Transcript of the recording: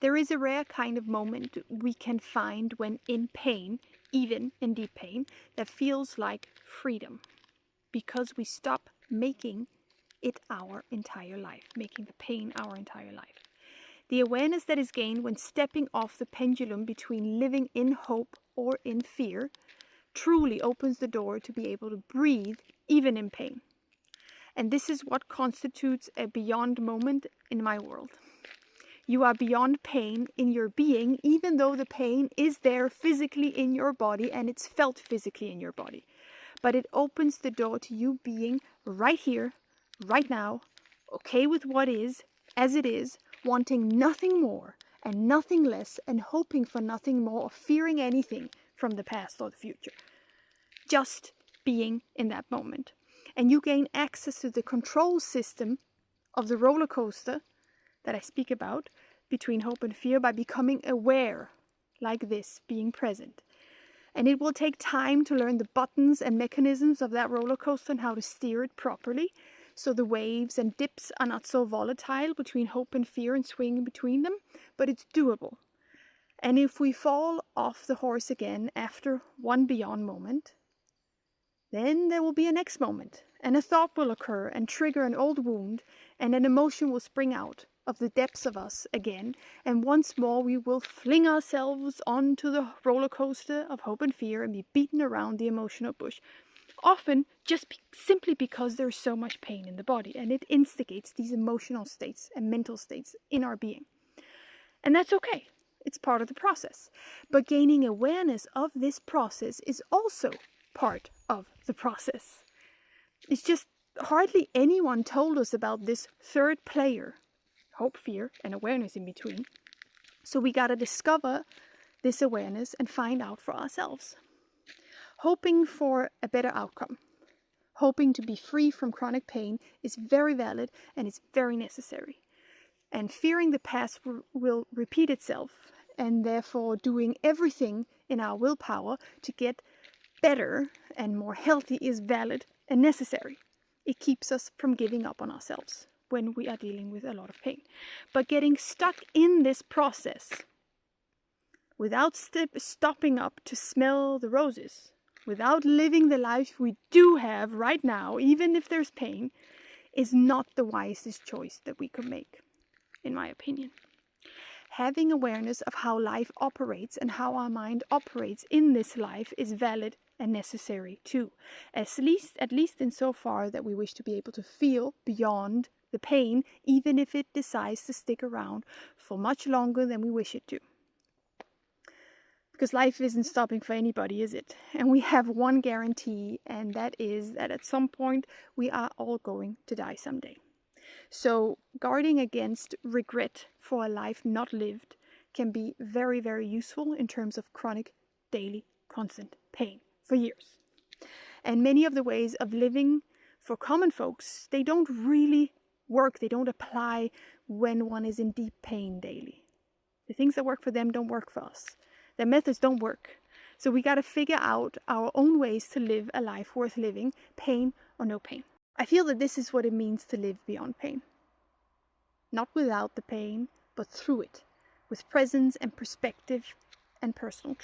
There is a rare kind of moment we can find when in pain, even in deep pain, that feels like freedom, because we stop making it our entire life, making the pain our entire life. The awareness that is gained when stepping off the pendulum between living in hope or in fear truly opens the door to be able to breathe even in pain. And this is what constitutes a beyond moment in my world. You are beyond pain in your being, even though the pain is there physically in your body and it's felt physically in your body. But it opens the door to you being right here, right now, okay with what is, as it is, wanting nothing more and nothing less, and hoping for nothing more or fearing anything from the past or the future. Just being in that moment. And you gain access to the control system of the roller coaster that I speak about between hope and fear by becoming aware, like this, being present. And it will take time to learn the buttons and mechanisms of that roller coaster and how to steer it properly, so the waves and dips are not so volatile between hope and fear and swinging between them, but it's doable. And if we fall off the horse again after one beyond moment, then there will be a next moment, and a thought will occur and trigger an old wound, and an emotion will spring out of the depths of us again, and once more we will fling ourselves onto the roller coaster of hope and fear and be beaten around the emotional bush, often just simply because there's so much pain in the body, and it instigates these emotional states and mental states in our being. And that's okay. It's part of the process. But gaining awareness of this process is also part of the process. It's just hardly anyone told us about this third player, hope, fear, and awareness in between. So we got to discover this awareness and find out for ourselves. Hoping for a better outcome, hoping to be free from chronic pain is very valid and it's very necessary. And fearing the past will repeat itself, and therefore doing everything in our willpower to get better and more healthy is valid and necessary. It keeps us from giving up on ourselves when we are dealing with a lot of pain. But getting stuck in this process without stopping up to smell the roses, without living the life we do have right now, even if there's pain, is not the wisest choice that we could make, in my opinion. Having awareness of how life operates and how our mind operates in this life is valid and necessary too, at least insofar that we wish to be able to feel beyond the pain, even if it decides to stick around for much longer than we wish it to. Because life isn't stopping for anybody, is it? And we have one guarantee, and that is that at some point we are all going to die someday. So guarding against regret for a life not lived can be very, very useful in terms of chronic, daily, constant pain for years. And many of the ways of living for common folks, they don't really work. They don't apply when one is in deep pain daily. The things that work for them don't work for us. Their methods don't work. So we got to figure out our own ways to live a life worth living, pain or no pain. I feel that this is what it means to live beyond pain. Not without the pain, but through it, with presence and perspective and personal truth.